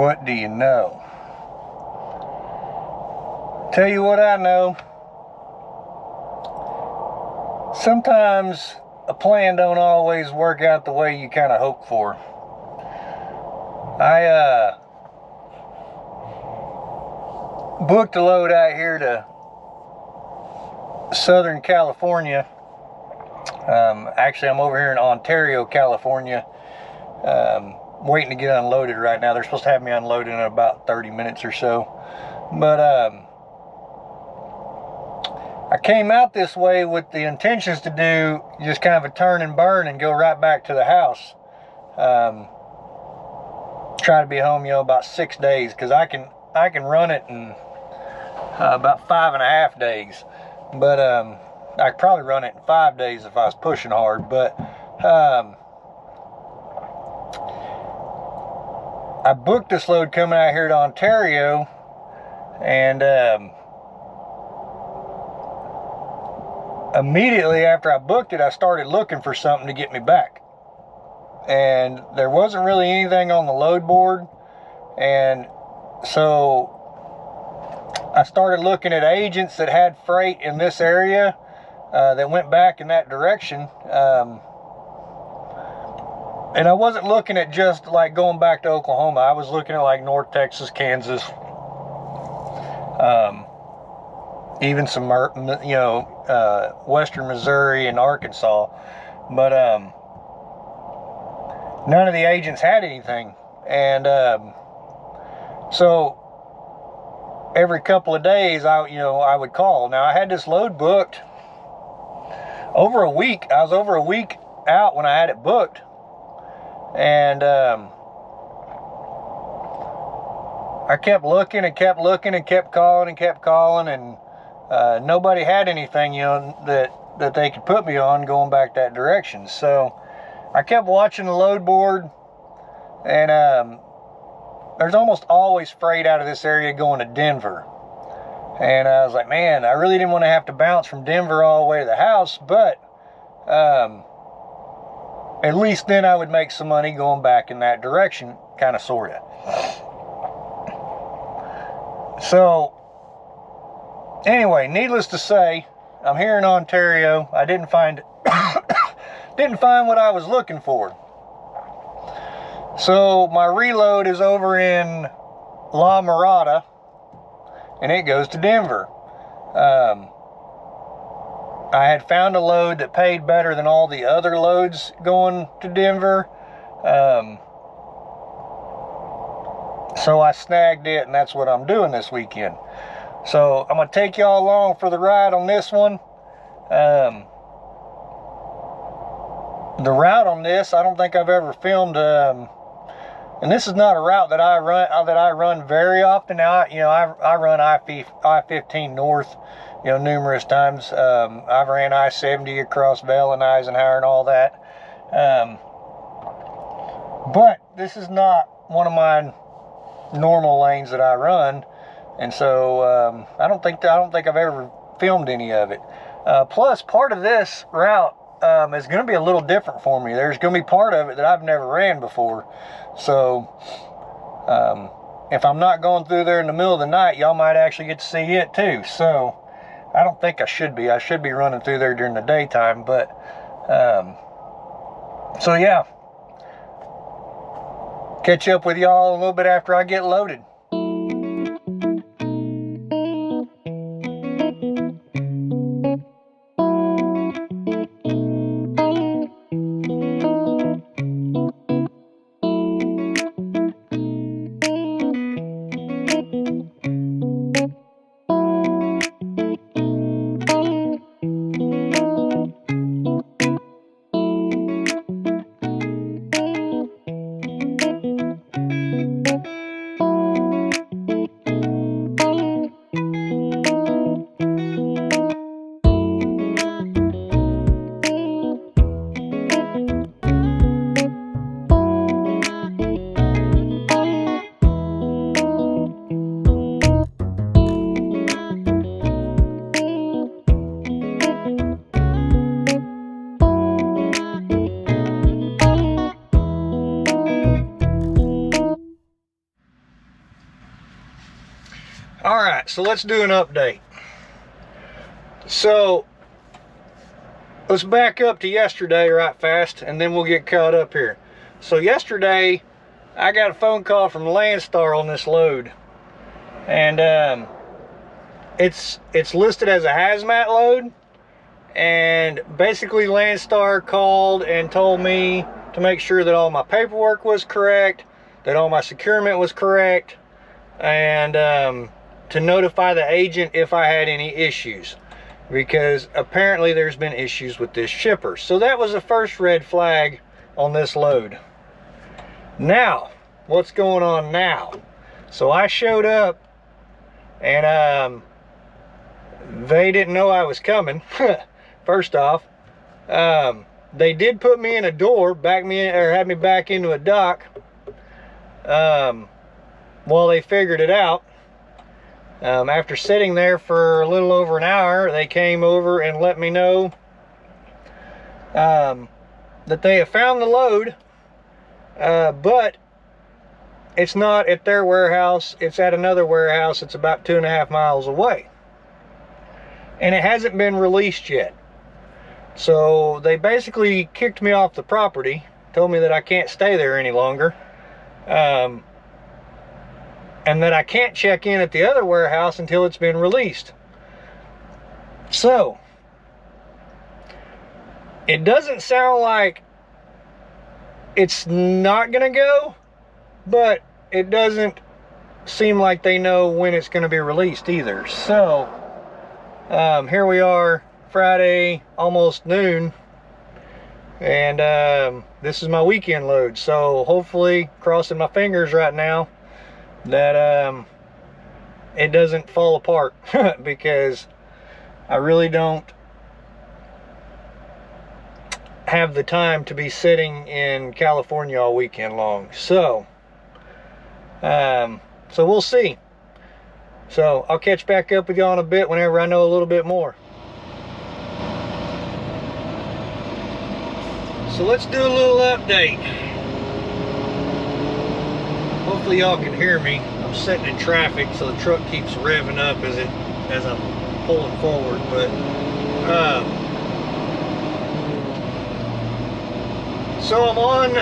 What do you know? Tell you what I know. Sometimes a plan don't always work out the way you kind of hope for. I booked a load out here to Southern California. Actually, I'm over here in Ontario, California, waiting to get unloaded right now. They're supposed to have me unloaded in about 30 minutes or so. But I came out this way with the intentions to do just kind of a turn and burn and go right back to the house. Try to be home, about 6 days, because I can run it in about 5.5 days. But I could probably run it in 5 days if I was pushing hard. But I booked this load coming out here to Ontario, and immediately after I booked it, I started looking for something to get me back. And there wasn't really anything on the load board. And so I started looking at agents that had freight in this area that went back in that direction. And I wasn't looking at just like going back to Oklahoma. I was looking at like North Texas, Kansas, even some, western Missouri and Arkansas. But none of the agents had anything. And so every couple of days, I would call. Now, I had this load booked over a week. I was over a week out when I had it booked. And I kept looking and kept looking and kept calling, and nobody had anything, that they could put me on going back that direction. So I kept watching the load board, and there's almost always freight out of this area going to Denver. And I was like, man, I really didn't want to have to bounce from Denver all the way to the house, but at least then I would make some money going back in that direction, kind of, sort of. So, anyway, needless to say, I'm here in Ontario. I didn't find what I was looking for. So, my reload is over in La Mirada, and it goes to Denver. I had found a load that paid better than all the other loads going to Denver. So I snagged it, and that's what I'm doing this weekend. So I'm going to take y'all along for the ride on this one. The route on this, I don't think I've ever filmed. And this is not a route that I run very often. Now, I run I-15 north, numerous times. I've ran I-70 across Vail and Eisenhower and all that. But this is not one of my normal lanes that I run, and so I don't think I've ever filmed any of it. Plus, part of this route is going to be a little different for me. There's going to be part of it that I've never ran before. So if I'm not going through there in the middle of the night, y'all might actually get to see it too. So I don't think I should be. I should be running through there during the daytime. But so yeah, catch up with y'all a little bit after I get loaded. so let's do an update. So let's back up to yesterday right fast, and then we'll get caught up here. So yesterday, I got a phone call from Landstar on this load, and it's listed as a hazmat load. And basically Landstar called and told me to make sure that all my paperwork was correct, that all my securement was correct, and to notify the agent if I had any issues, because apparently there's been issues with this shipper. So that was the first red flag on this load. Now, what's going on now? So I showed up, and they didn't know I was coming. First off, they did put me in a door, back me in, or had me back into a dock, while they figured it out. After sitting there for a little over an hour, they came over and let me know that they have found the load, but it's not at their warehouse. It's at another warehouse. It's about 2.5 miles away, and it hasn't been released yet. So they basically kicked me off the property, told me that I can't stay there any longer, and that I can't check in at the other warehouse until it's been released. So it doesn't sound like it's not gonna go, but it doesn't seem like they know when it's gonna be released either. So here we are, Friday, almost noon, and this is my weekend load. So hopefully, crossing my fingers right now, that it doesn't fall apart, because I really don't have the time to be sitting in California all weekend long. So so we'll see. So I'll catch back up with y'all in a bit whenever I know a little bit more. So let's do a little update. Hopefully y'all can hear me. I'm sitting in traffic, so the truck keeps revving up as I'm pulling forward. But so I'm on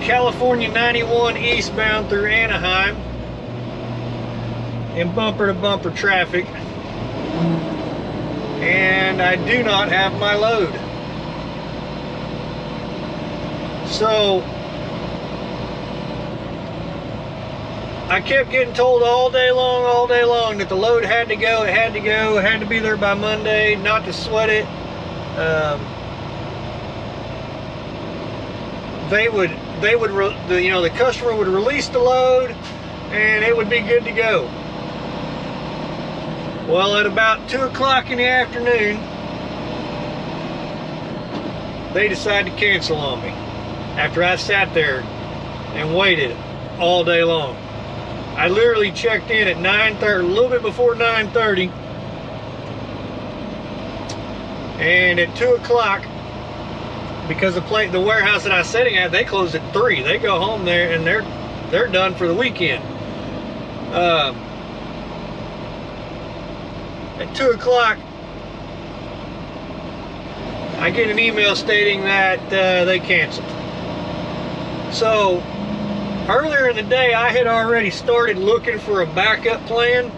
California 91 eastbound through Anaheim in bumper-to-bumper traffic, and I do not have my load. So I kept getting told all day long that the load had to go, it had to be there by Monday, not to sweat it. The customer would release the load and it would be good to go. Well, at about 2 o'clock in the afternoon, they decided to cancel on me after I sat there and waited all day long. I literally checked in at 9:30, a little bit before 9:30, and at 2 o'clock, because the warehouse that I was sitting at, they closed at 3. They go home there and they're done for the weekend. At 2 o'clock, I get an email stating that they canceled. So earlier in the day, I had already started looking for a backup plan,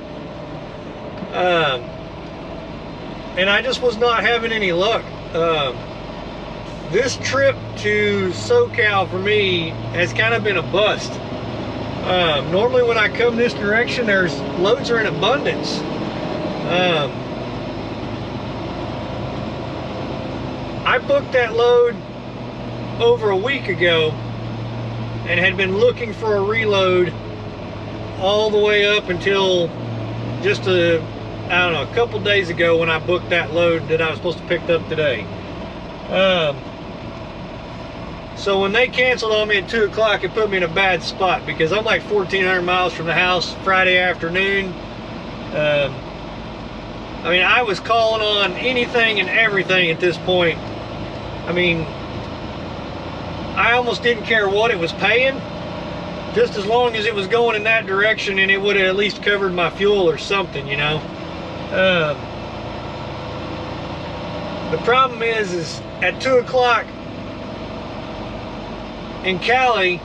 and I just was not having any luck. This trip to SoCal for me has kind of been a bust. Normally when I come this direction, loads are in abundance. I booked that load over a week ago and had been looking for a reload all the way up until just a couple days ago when I booked that load that I was supposed to pick up today. So when they canceled on me at 2 o'clock, it put me in a bad spot, because I'm like 1,400 miles from the house Friday afternoon. I mean, I was calling on anything and everything at this point. I mean, I almost didn't care what it was paying. just as long as it was going in that direction and it would have at least covered my fuel or something, you know. The problem is at 2 o'clock in Cali,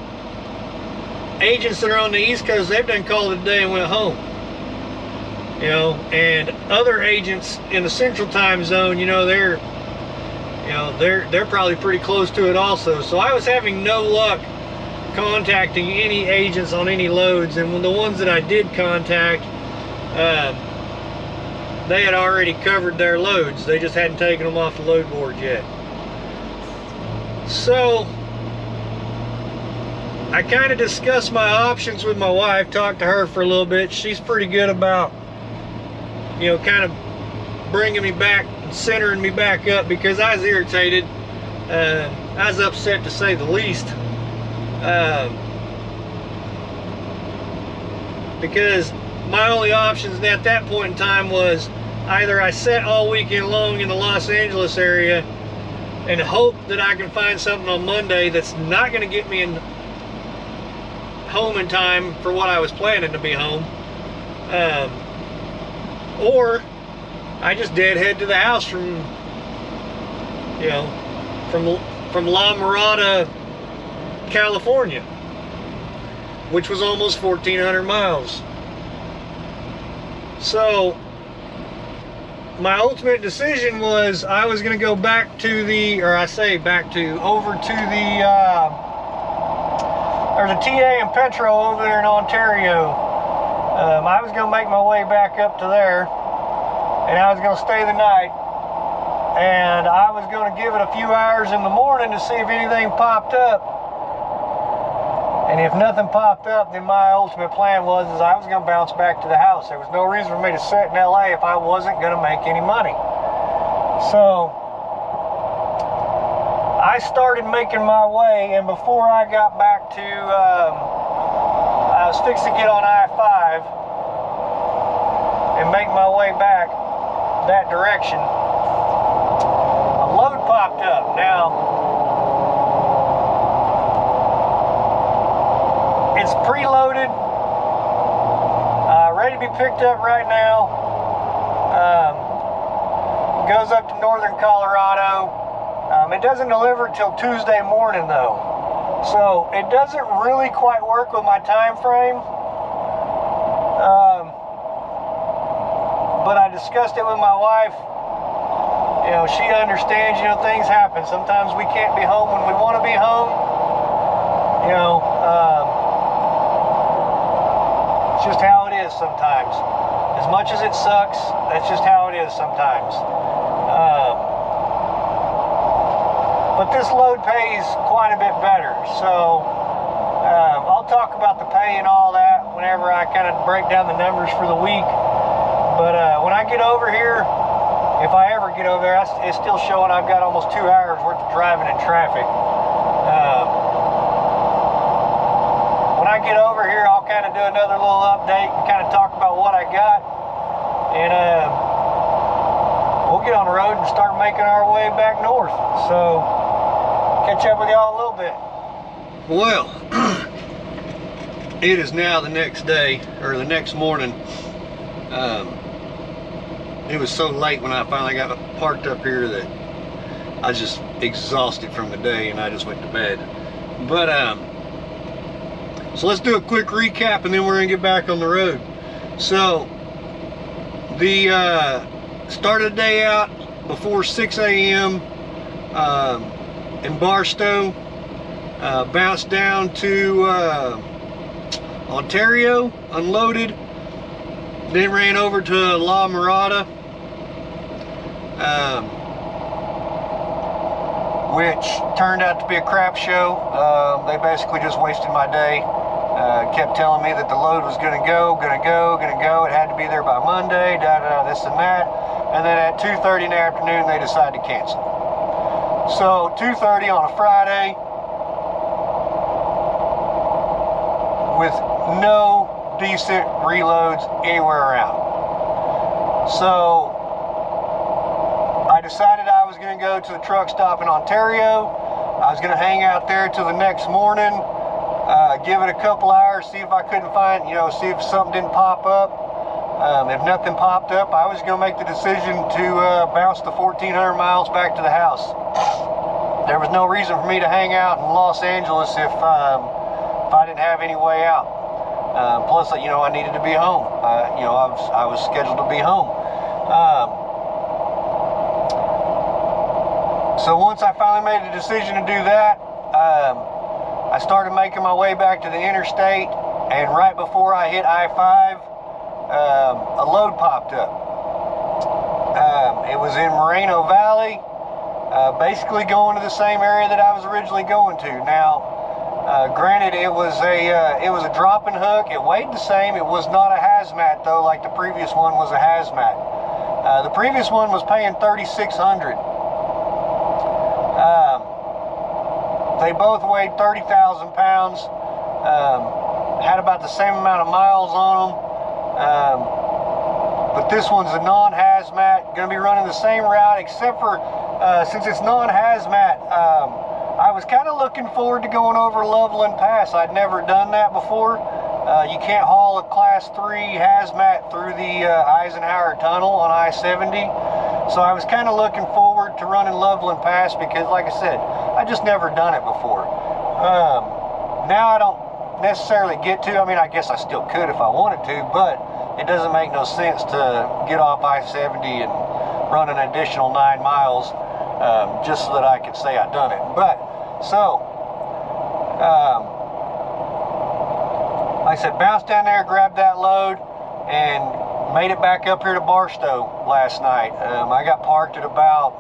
agents that are on the East Coast, they've done called it a day and went home. You know, and other agents in the Central Time Zone, you know, they're probably pretty close to it also. So I was having no luck contacting any agents on any loads, and when the ones that I did contact, they had already covered their loads. They just hadn't taken them off the load board yet. So I kind of discussed my options with my wife, talked to her for a little bit. She's pretty good about, you know, kind of bringing me back and centering me back up, because I was irritated. I was upset, to say the least, because my only options at that point in time was either I sat all weekend long in the Los Angeles area and hope that I can find something on Monday that's not going to get me home in time for what I was planning to be home, or I just deadhead to the house from, you know, from La Mirada, California, which was almost 1,400 miles. So my ultimate decision was I was going to go back to the, or I say back to, over to the, there's a TA and Petro over there in Ontario. I was going to make my way back up to there, and I was going to stay the night, and I was going to give it a few hours in the morning to see if anything popped up. And if nothing popped up, then my ultimate plan was I was going to bounce back to the house. There was no reason for me to sit in LA if I wasn't going to make any money. So I started making my way, and before I got back to, I was fixing to get on I-5 and make my way back that direction, a load popped up. Now, it's preloaded, ready to be picked up right now. Goes up to northern Colorado. It doesn't deliver until Tuesday morning though, so it doesn't really quite work with my time frame. But I discussed it with my wife. You know, she understands, you know, things happen. Sometimes we can't be home when we want to be home. You know, it's just how it is sometimes. As much as it sucks, that's just how it is sometimes. But this load pays quite a bit better. So I'll talk about the pay and all that whenever I kind of break down the numbers for the week. But when I get over here, if I ever get over there, it's still showing I've got almost 2 hours worth of driving in traffic. When I get over here, I'll kind of do another little update and kind of talk about what I got. And we'll get on the road and start making our way back north. So, catch up with y'all a little bit. Well, it is now the next day, or the next morning. It was so late when I finally got parked up here that I was just exhausted from the day, and I just went to bed. But so let's do a quick recap, and then we're gonna get back on the road. So the started the day out before 6 a.m. in Barstow, bounced down to Ontario, unloaded, then ran over to La Mirada, which turned out to be a crap show. They basically just wasted my day. Kept telling me that the load was gonna go. It had to be there by Monday, this and that. And then at 2:30 in the afternoon, they decided to cancel. So 2:30 on a Friday, with no decent reloads anywhere around. So I decided I was going to go to the truck stop in Ontario. I was going to hang out there till the next morning, give it a couple hours, see if I couldn't find, see if something didn't pop up. If nothing popped up, I was going to make the decision to bounce the 1,400 miles back to the house. There was no reason for me to hang out in Los Angeles if I didn't have any way out. Plus, I needed to be home. I was scheduled to be home. So once I finally made the decision to do that, I started making my way back to the interstate, and right before I hit I-5, a load popped up. It was in Moreno Valley, basically going to the same area that I was originally going to. Now, granted, it was a drop and hook. It weighed the same. It was not a hazmat though, like the previous one was a hazmat. The previous one was paying $3,600. They both weighed 30,000 pounds. Had about the same amount of miles on them. But this one's a non-hazmat, going to be running the same route, except for since it's non-hazmat, I was kind of looking forward to going over Loveland Pass. I'd never done that before. You can't haul a Class 3 hazmat through the Eisenhower Tunnel on I-70. So I was kind of looking forward to running Loveland Pass because, like I said, I just never done it before. Now I don't necessarily get to. I mean, I guess I still could if I wanted to, but it doesn't make no sense to get off I-70 and run an additional 9 miles just so that I could say I've done it. But, so, like I said, bounced down there, grabbed that load, and made it back up here to Barstow last night. I got parked at about,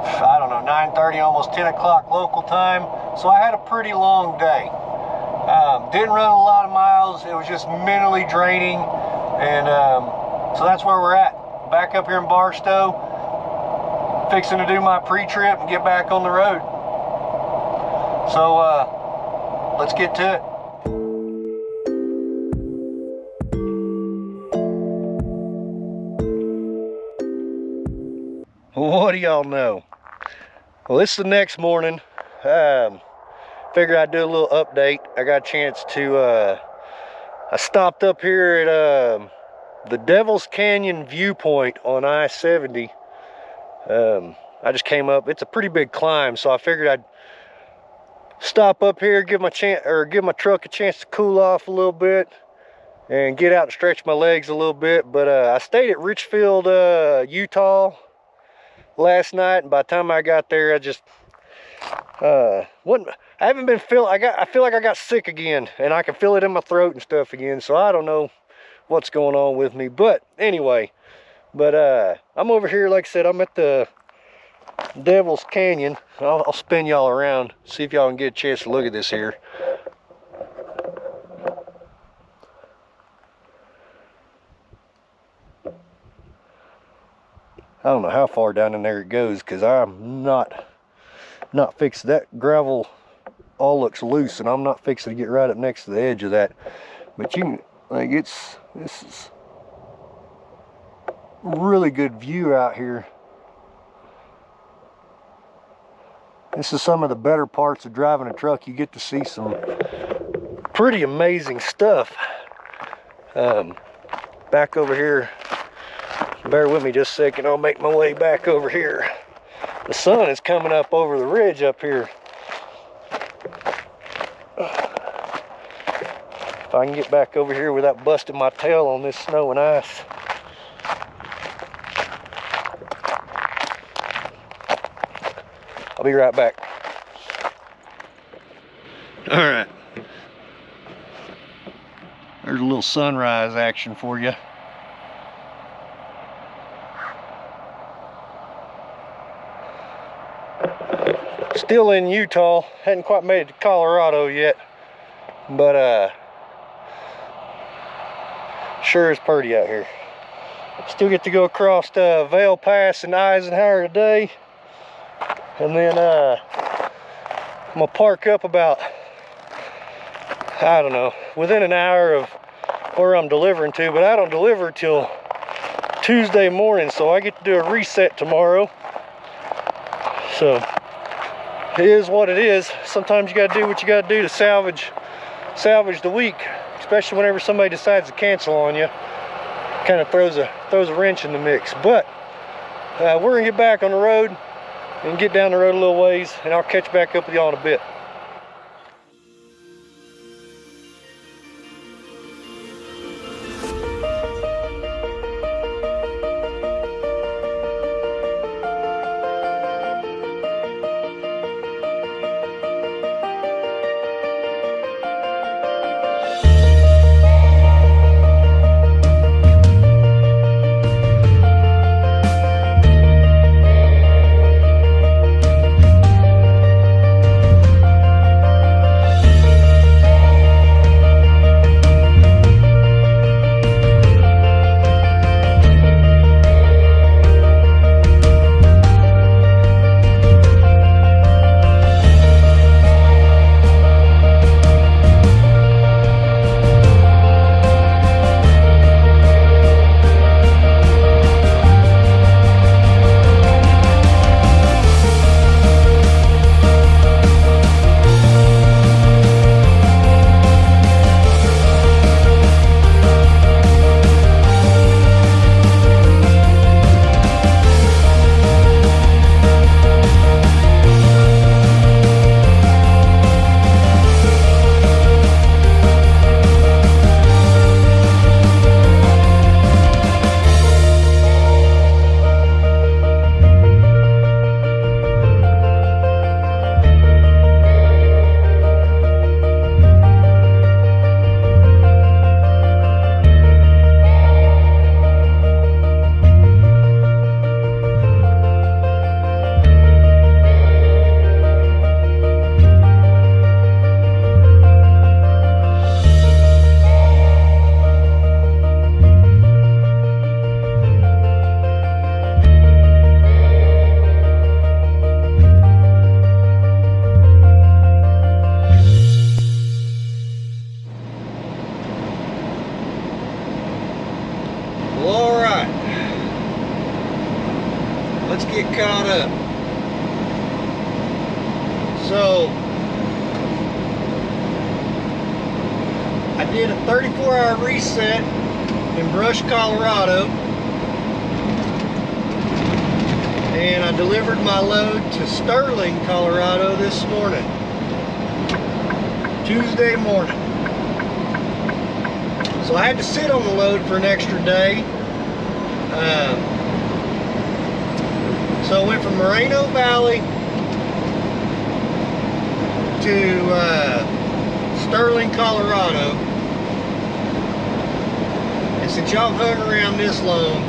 I don't know, 9:30, almost 10 o'clock local time, so I had a pretty long day. Didn't run a lot of miles. It was just mentally draining, and so that's where we're at. Back up here in Barstow, fixing to do my pre-trip and get back on the road. So let's get to it. What do y'all know? Well, it's the next morning. Figured I'd do a little update. I got a chance to, I stopped up here at the Devil's Canyon viewpoint on I-70. I just came up. It's a pretty big climb, so I figured I'd stop up here, give my truck a chance to cool off a little bit and get out and stretch my legs a little bit. But I stayed at Richfield, Utah last night, and by the time I got there, I just I haven't been I feel like I got sick again, and I can feel it in my throat and stuff again, so I don't know what's going on with me. But anyway, I'm over here, like I said, I'm at the Devil's Canyon. I'll spin y'all around, see if y'all can get a chance to look at this here. I don't know how far down in there it goes, because I'm not fixed. That gravel all looks loose, and I'm not fixing to get right up next to the edge of that. But you can, like, this is really good view out here. This is some of the better parts of driving a truck. You get to see some pretty amazing stuff. Back over here, bear with me just a second, I'll make my way back over here. The sun is coming up over the ridge up here. If I can get back over here without busting my tail on this snow and ice. I'll be right back. All right. There's a little sunrise action for you. Still in Utah, hadn't quite made it to Colorado yet, but sure is pretty out here. Still get to go across Vail Pass in Eisenhower today, and then I'm gonna park up about, I don't know, within an hour of where I'm delivering to, but I don't deliver till Tuesday morning, so I get to do a reset tomorrow. So it is what it is. Sometimes you gotta do what you gotta do to salvage salvage the week, especially whenever somebody decides to cancel on you. Kind of throws a wrench in the mix. But we're gonna get back on the road and get down the road a little ways, and I'll catch back up with y'all in a bit. Let's get caught up. So I did a 34-hour reset in Brush, Colorado, and I delivered my load to Sterling, Colorado this morning, Tuesday morning. So I had to sit on the load for an extra day. So I went from Moreno Valley to Sterling, Colorado. And since y'all hung around this long,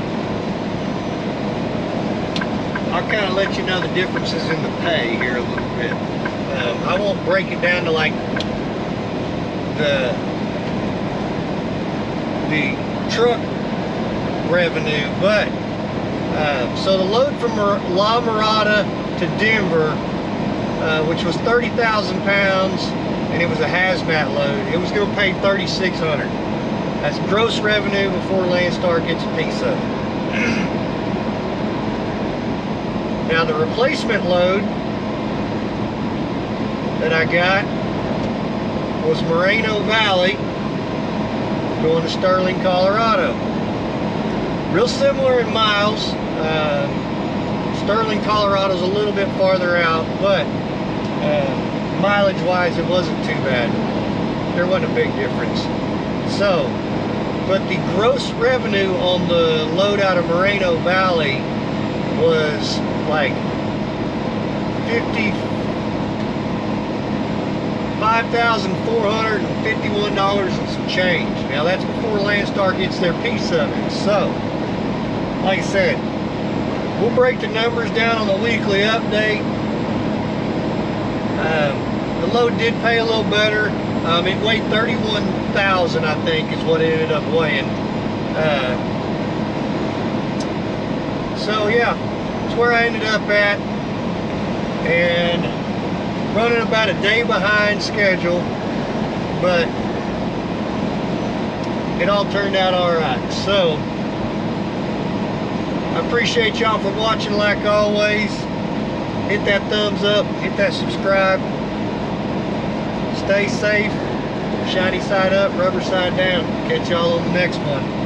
I'll kind of let you know the differences in the pay here a little bit. I won't break it down to like the truck revenue, but so the load from La Mirada to Denver, which was 30,000 pounds, and it was a hazmat load, it was going to pay $3,600. That's gross revenue before Landstar gets a piece of it. Now the replacement load that I got was Moreno Valley going to Sterling, Colorado. Real similar in miles. Sterling, Colorado is a little bit farther out, but mileage wise it wasn't too bad. There wasn't a big difference. So, but the gross revenue on the load out of Moreno Valley was like $55,451 and some change. Now that's before Landstar gets their piece of it. So, like I said, we'll break the numbers down on the weekly update. The load did pay a little better. It weighed 31,000, I think, is what it ended up weighing. So yeah, that's where I ended up at, and running about a day behind schedule, but it all turned out all right. So I appreciate y'all for watching like always. Hit that thumbs up, hit that subscribe. Stay safe, Shiny side up, rubber side down. Catch y'all on the next one.